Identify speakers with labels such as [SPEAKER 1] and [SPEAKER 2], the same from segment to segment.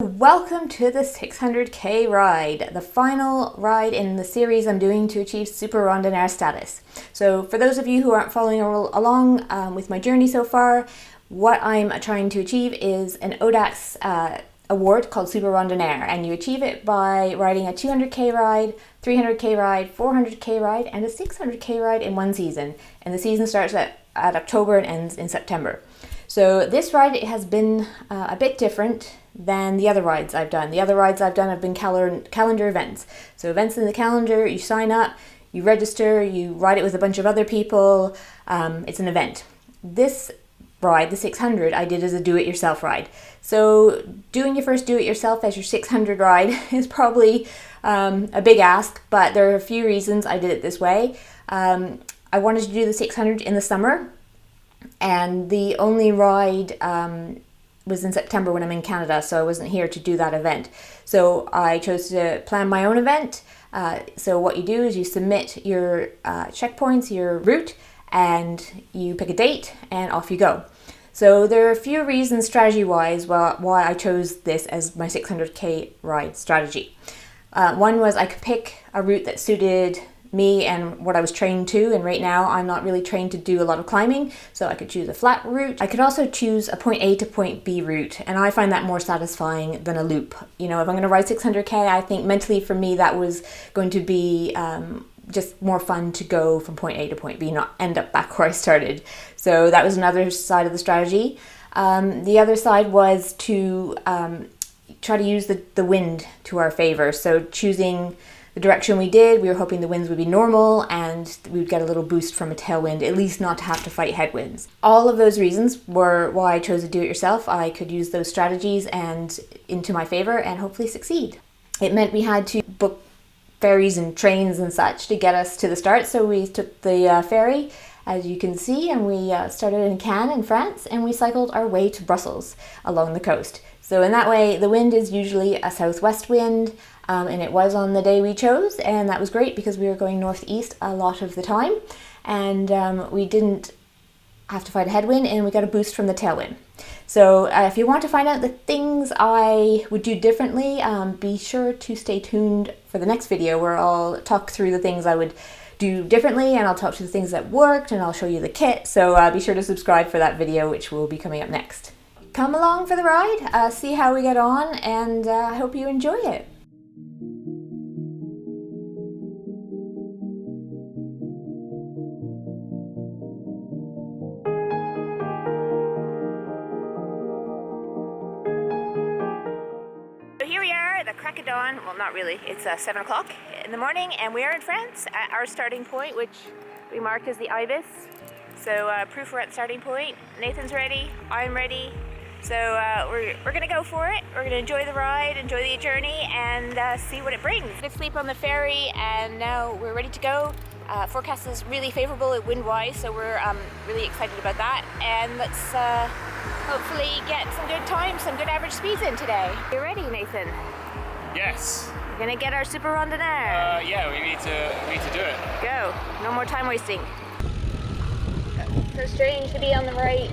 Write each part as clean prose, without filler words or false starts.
[SPEAKER 1] Welcome to the 600k ride, the final ride in the series I'm doing to achieve Super Randonneur status. So for those of you who aren't following along with my journey so far, what I'm trying to achieve is an Audax award called Super Randonneur, and you achieve it by riding a 200k ride, 300k ride, 400k ride, and a 600k ride in one season. And the season starts at October and ends in September. So this ride has been a bit different than the other rides I've done. The other rides I've done have been calendar events. So events in the calendar, you sign up, you register, you ride it with a bunch of other people. It's an event. This ride, the 600, I did as a do-it-yourself ride. So doing your first do-it-yourself as your 600 ride is probably a big ask, but there are a few reasons I did it this way. I wanted to do the 600 in the summer, and the only ride was in September when I'm in Canada, so I wasn't here to do that event. So I chose to plan my own event. So what you do is you submit your checkpoints, your route, and you pick a date and off you go. So there are a few reasons strategy-wise why I chose this as my 600k ride strategy. One was I could pick a route that suited me and what I was trained to, and right now I'm not really trained to do a lot of climbing, so I could choose a flat route. I could also choose a point A to point B route, and I find that more satisfying than a loop. You know, if I'm going to ride 600k, I think mentally for me that was going to be just more fun to go from point A to point B, not end up back where I started. So that was another side of the strategy. The other side was to try to use the wind to our favor. So choosing the direction we did, we were hoping the winds would be normal and we would get a little boost from a tailwind, at least not to have to fight headwinds. All of those reasons were why I chose to do it yourself. I could use those strategies and into my favor and hopefully succeed. It meant we had to book ferries and trains and such to get us to the start. So we took the ferry, as you can see, and we started in Cannes in France, and we cycled our way to Brussels along the coast. So in that way, the wind is usually a southwest wind, and it was on the day we chose, and that was great because we were going northeast a lot of the time, and we didn't have to fight a headwind, and we got a boost from the tailwind. So if you want to find out the things I would do differently, be sure to stay tuned for the next video where I'll talk through the things I would do differently, and I'll talk to the things that worked, and I'll show you the kit. So be sure to subscribe for that video, which will be coming up next. Come along for the ride, see how we get on, and I hope you enjoy it. Here we are at the crack of dawn. Well, not really. It's 7 o'clock in the morning, and we are in France at our starting point, which we marked as the Ibis. So proof we're at the starting point. Nathan's ready. I'm ready. So we're gonna go for it. We're gonna enjoy the ride, enjoy the journey, and see what it brings. Good sleep on the ferry, and now we're ready to go. Forecast is really favorable wind-wise, so we're really excited about that. And let's hopefully get some good times, some good average speeds in today. You ready, Nathan?
[SPEAKER 2] Yes.
[SPEAKER 1] We're gonna get our Super Randonneur.
[SPEAKER 2] Yeah, we need to do it.
[SPEAKER 1] Go. No more time wasting. So strange to be on the right.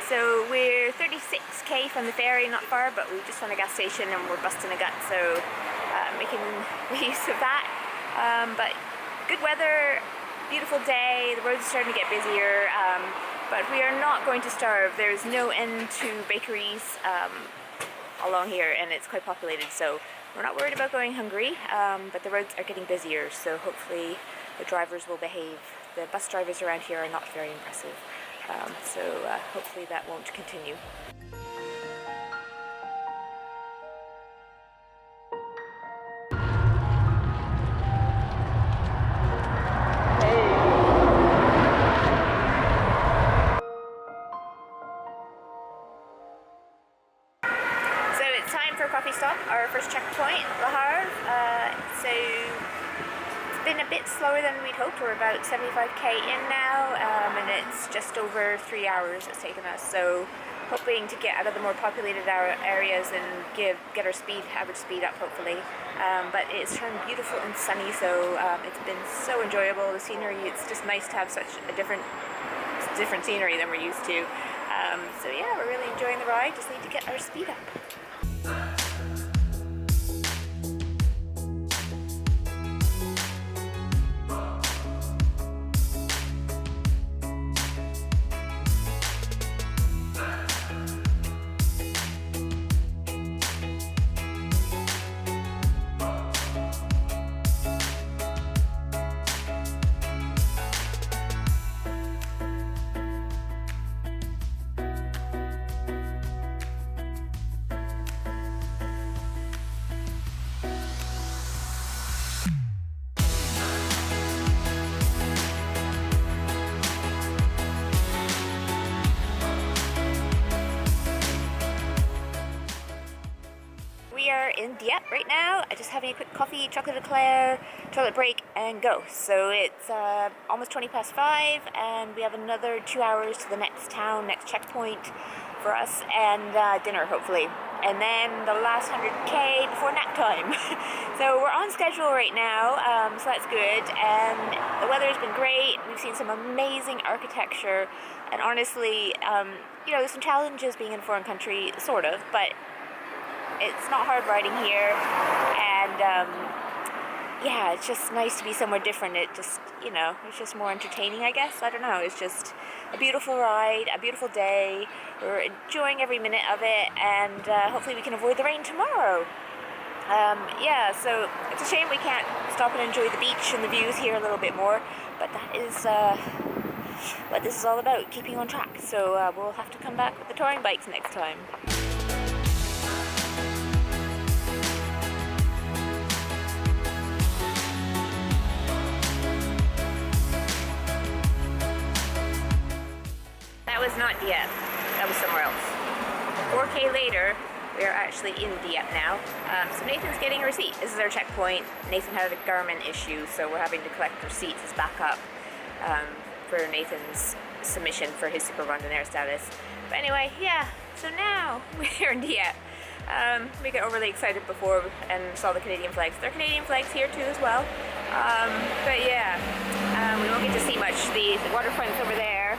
[SPEAKER 1] So we're 36k from the ferry, not far, but we just found a gas station and we're busting a gut, so making use of that. But good weather, beautiful day, the roads are starting to get busier, but we are not going to starve. There's no end to bakeries along here, and it's quite populated, so we're not worried about going hungry, but the roads are getting busier, so hopefully the drivers will behave. The bus drivers around here are not very impressive. So hopefully that won't continue. been a bit slower than we'd hoped. We're about 75k in now, and it's just over 3 hours it's taken us. So hoping to get out of the more populated areas and get our average speed up hopefully. But it's turned beautiful and sunny, so it's been so enjoyable. The scenery, it's just nice to have such a different scenery than we're used to. So yeah, we're really enjoying the ride. Just need to get our speed up. We are in Dieppe right now. I'm just having a quick coffee, chocolate eclair, toilet break, and go. So it's almost 5:20, and we have another 2 hours to the next town, next checkpoint for us, and dinner hopefully. And then the last 100k before nap time. So we're on schedule right now, so that's good. And the weather's been great. We've seen some amazing architecture, and honestly, there's some challenges being in a foreign country, sort of, but it's not hard riding here, and yeah, it's just nice to be somewhere different. It just, it's just more entertaining, I guess. I don't know, it's just a beautiful ride, a beautiful day. We're enjoying every minute of it, and hopefully we can avoid the rain tomorrow. Yeah, so it's a shame we can't stop and enjoy the beach and the views here a little bit more, but that is what this is all about, keeping on track. So we'll have to come back with the touring bikes next time. That was not Dieppe, that was somewhere else. 4k later, we are actually in Dieppe now. So Nathan's getting a receipt. This is our checkpoint. Nathan had a Garmin issue, so we're having to collect receipts as backup for Nathan's submission for his Super Randonneur status. But anyway, yeah, so now we're in Dieppe. We got overly excited before and saw the Canadian flags. There are Canadian flags here too as well. But yeah, we won't get to see much. The waterfront's over there.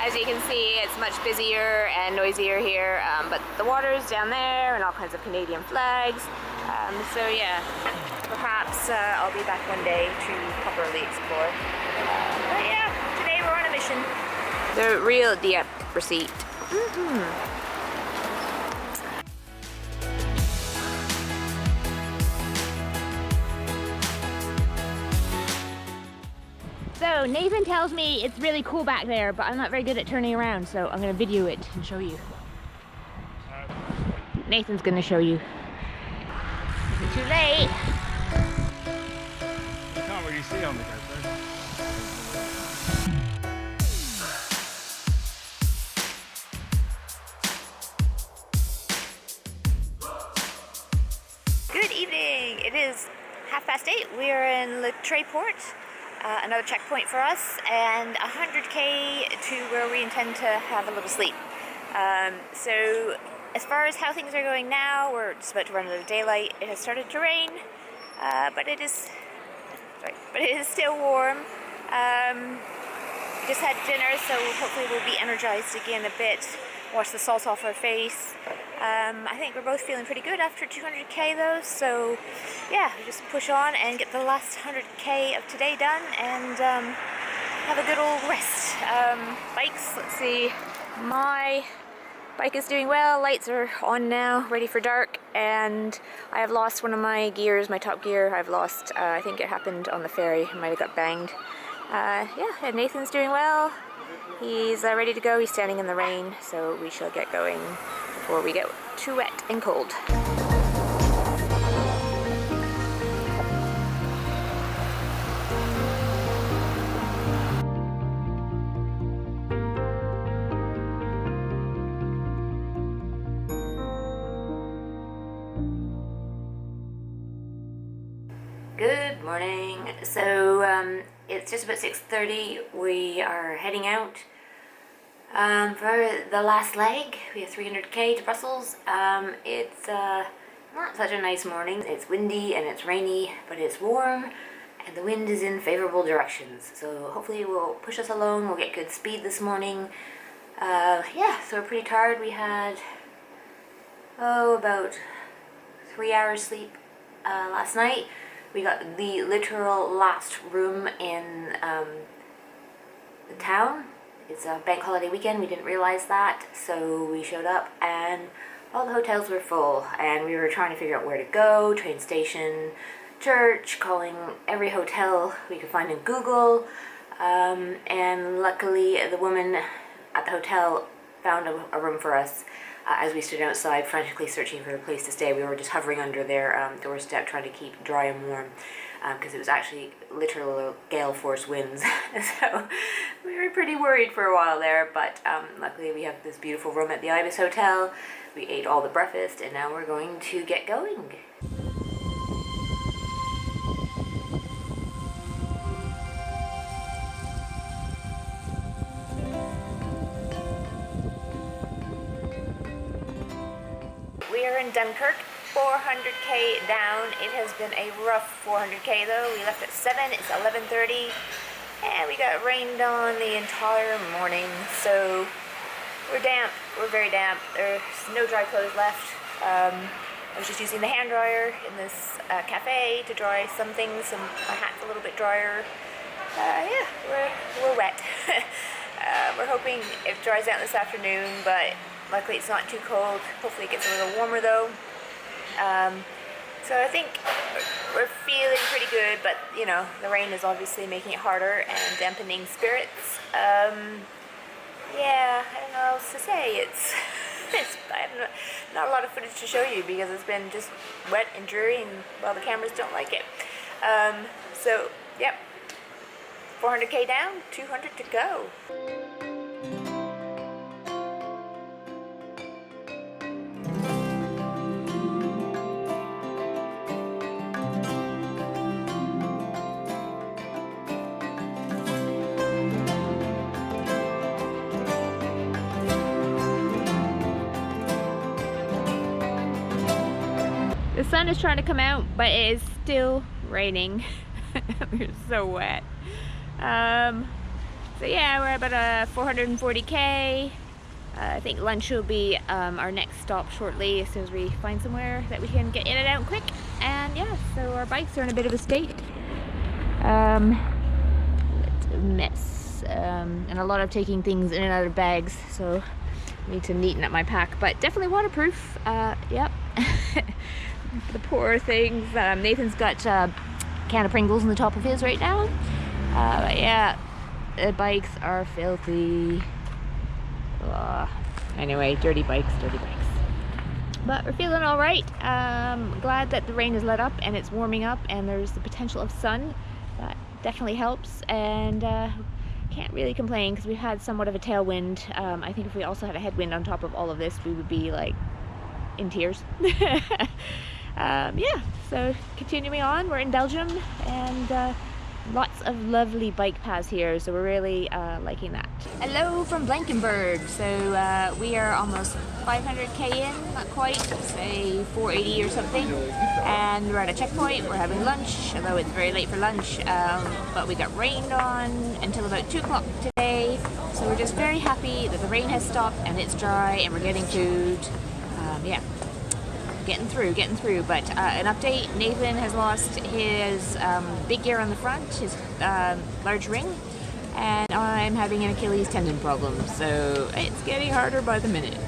[SPEAKER 1] As you can see, it's much busier and noisier here, but the water's down there and all kinds of Canadian flags. So yeah, perhaps I'll be back one day to properly explore. But yeah, today we're on a mission. The real Dieppe receipt. So Nathan tells me it's really cool back there, but I'm not very good at turning around, so I'm going to video it and show you. Nathan's going to show you. Is it too late?
[SPEAKER 2] You can't really see on the GoPro.
[SPEAKER 1] Good evening. It is 8:30. We are in Le Tréport. Another checkpoint for us, and 100k to where we intend to have a little sleep. So as far as how things are going now, we're just about to run out of daylight. It has started to rain, but it is still warm. We just had dinner, so hopefully we'll be energized again a bit. Wash the salt off our face. I think we're both feeling pretty good after 200k though, so yeah, we just push on and get the last 100k of today done and have a good old rest. Bikes, let's see, my bike is doing well, lights are on now, ready for dark, and I have lost one of my gears, my top gear. I've lost, I think it happened on the ferry, I might have got banged. Yeah, and Nathan's doing well. He's ready to go. He's standing in the rain, so we shall get going before we get too wet and cold. Good morning. So it's just about 6:30. We are heading out for the last leg. We have 300k to Brussels. It's not such a nice morning. It's windy and it's rainy, but it's warm and the wind is in favorable directions. So hopefully it will push us along. We'll get good speed this morning. Yeah, so we're pretty tired. We had about 3 hours sleep last night. We got the literal last room in the town. It's a bank holiday weekend. We didn't realize that, so we showed up and all the hotels were full, and we were trying to figure out where to go, train station, church, calling every hotel we could find in Google, and luckily the woman at the hotel found a room for us. As we stood outside frantically searching for a place to stay. We were just hovering under their doorstep trying to keep dry and warm, because it was actually literal gale force winds. So we were pretty worried for a while there, but luckily we have this beautiful room at the Ibis Hotel. We ate all the breakfast and now we're going to get going. We are in Dunkirk, 400k down. It has been a rough 400k though. We left at 7, it's 11:30, and we got rained on the entire morning. So we're damp, we're very damp. There's no dry clothes left. I was just using the hand dryer in this cafe to dry some things. My hat's a little bit drier. Yeah, we're wet. We're hoping it dries out this afternoon, but luckily it's not too cold. Hopefully it gets a little warmer though. So I think we're feeling pretty good, but you know, the rain is obviously making it harder and dampening spirits. Yeah, I don't know what else to say. It's I have not a lot of footage to show you because it's been just wet and dreary, and well, the cameras don't like it. So yep, 400k down, 200 to go. The sun is trying to come out, but it is still raining. We're so wet. So yeah, we're about a 440k. I think lunch will be our next stop shortly, as soon as we find somewhere that we can get in and out quick. And yeah, so our bikes are in a bit of a state. It's a mess. And a lot of taking things in and out of bags, so I need to neaten up my pack, but definitely waterproof. Yep. The poor things. Nathan's got a can of Pringles on the top of his right now. But yeah, the bikes are filthy. Anyway, dirty bikes. But we're feeling all right. Glad that the rain has let up and it's warming up and there's the potential of sun. That definitely helps, and can't really complain because we've had somewhat of a tailwind. I think if we also had a headwind on top of all of this, we would be like in tears. Yeah, so continuing on, we're in Belgium, and lots of lovely bike paths here, so we're really liking that. Hello from Blankenberg. So we are almost 500k in, not quite, say 480 or something, and we're at a checkpoint. We're having lunch, although it's very late for lunch, but we got rained on until about 2 o'clock today, so we're just very happy that the rain has stopped and it's dry and we're getting food. Yeah, getting through. But an update, Nathan has lost his big gear on the front, his large ring, and I'm having an Achilles tendon problem, so it's getting harder by the minute.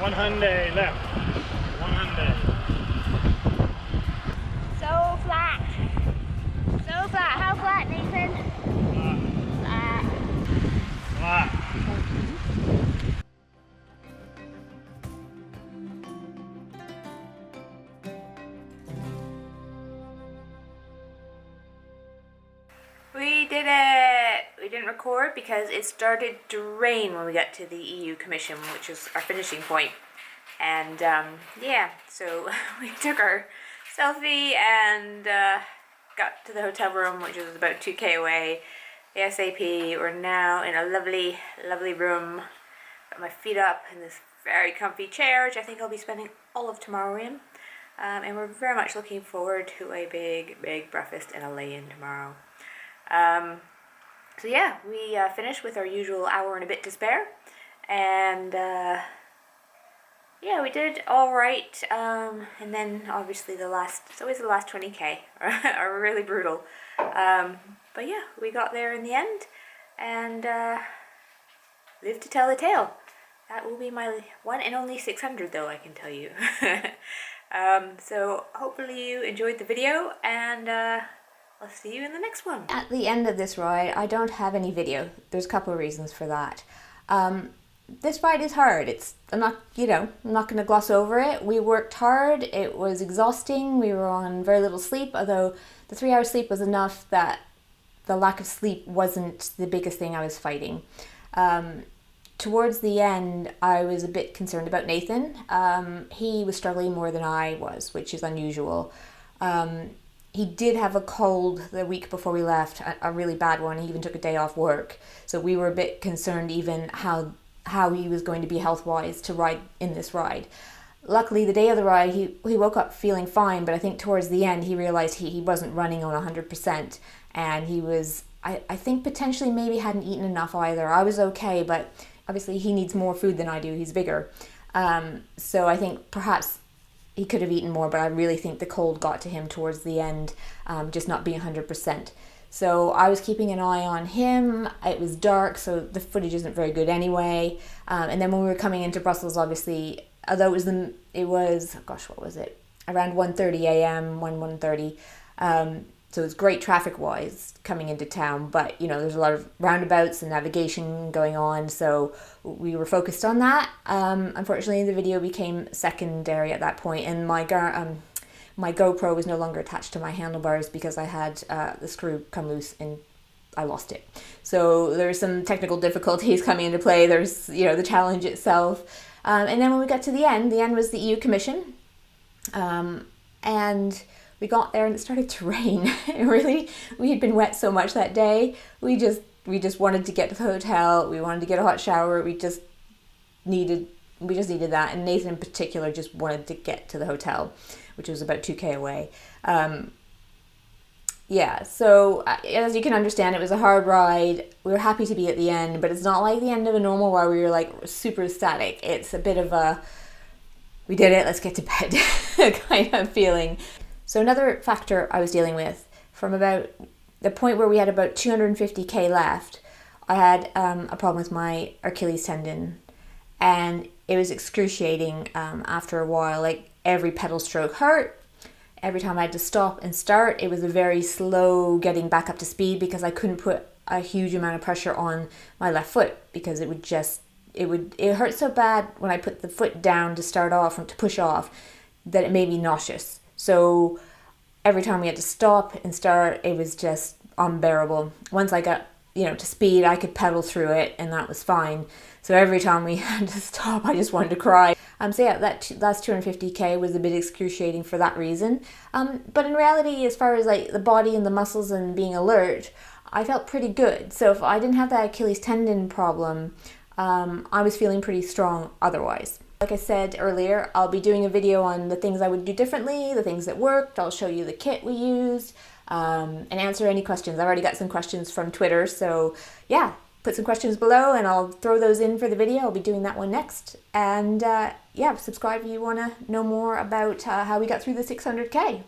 [SPEAKER 2] 100 left. 100.
[SPEAKER 1] So flat. So flat. How flat, Nathan? Flat.
[SPEAKER 2] Flat.
[SPEAKER 1] We did it! We didn't record because it started to rain when we got to the EU Commission, which is our finishing point. And yeah, so we took our selfie and got to the hotel room, which was about 2k away, ASAP. We're now in a lovely, lovely room. Got my feet up in this very comfy chair, which I think I'll be spending all of tomorrow in. And we're very much looking forward to a big, big breakfast and a lay-in tomorrow. So yeah, we finished with our usual hour and a bit to spare, and yeah, we did all right. And then obviously it's always the last 20k are really brutal. But yeah, we got there in the end, and live to tell the tale. That will be my one and only 600 though, I can tell you. So hopefully you enjoyed the video, and I'll see you in the next one. At the end of this ride, I don't have any video. There's a couple of reasons for that. This ride is hard. I'm not going to gloss over it. We worked hard. It was exhausting. We were on very little sleep, although the 3 hours sleep was enough that the lack of sleep wasn't the biggest thing I was fighting. Towards the end, I was a bit concerned about Nathan. He was struggling more than I was, which is unusual. He did have a cold the week before we left, a really bad one. He even took a day off work. So we were a bit concerned even how he was going to be health-wise to ride in this ride. Luckily, the day of the ride, he woke up feeling fine, but I think towards the end, he realized he wasn't running on 100%. And he was, I think potentially maybe hadn't eaten enough either. I was okay, but obviously he needs more food than I do. He's bigger. So I think perhaps he could have eaten more, but I really think the cold got to him towards the end, just not being 100%. So I was keeping an eye on him. It was dark, so the footage isn't very good anyway. And then when we were coming into Brussels, obviously, although it was gosh, what was it? Around 1:30 a.m., 1:30. So it was great traffic-wise coming into town, but there's a lot of roundabouts and navigation going on, so we were focused on that. Unfortunately, the video became secondary at that point, and my GoPro was no longer attached to my handlebars because I had the screw come loose and I lost it. So there's some technical difficulties coming into play. There's the challenge itself, and then when we got to the end was the EU Commission, and we got there and it started to rain. We had been wet so much that day. We just wanted to get to the hotel. We wanted to get a hot shower. We just needed that. And Nathan in particular just wanted to get to the hotel, which was about 2k away. Yeah, so as you can understand, it was a hard ride. We were happy to be at the end, but it's not like the end of a normal where we were like super ecstatic. It's a bit of a, we did it, let's get to bed kind of feeling. So another factor I was dealing with, from about the point where we had about 250k left, I had a problem with my Achilles tendon, and it was excruciating after a while. Like every pedal stroke hurt. Every time I had to stop and start, it was a very slow getting back up to speed because I couldn't put a huge amount of pressure on my left foot because it hurt so bad when I put the foot down to start off and to push off that it made me nauseous. So every time we had to stop and start, it was just unbearable. Once I got, to speed, I could pedal through it and that was fine. So every time we had to stop, I just wanted to cry. So yeah, that last 250k was a bit excruciating for that reason. But in reality, as far as like the body and the muscles and being alert, I felt pretty good. So if I didn't have that Achilles tendon problem, I was feeling pretty strong otherwise. Like I said earlier, I'll be doing a video on the things I would do differently, the things that worked. I'll show you the kit we used, and answer any questions. I've already got some questions from Twitter, so yeah, put some questions below and I'll throw those in for the video. I'll be doing that one next. And yeah, subscribe if you want to know more about how we got through the 600k.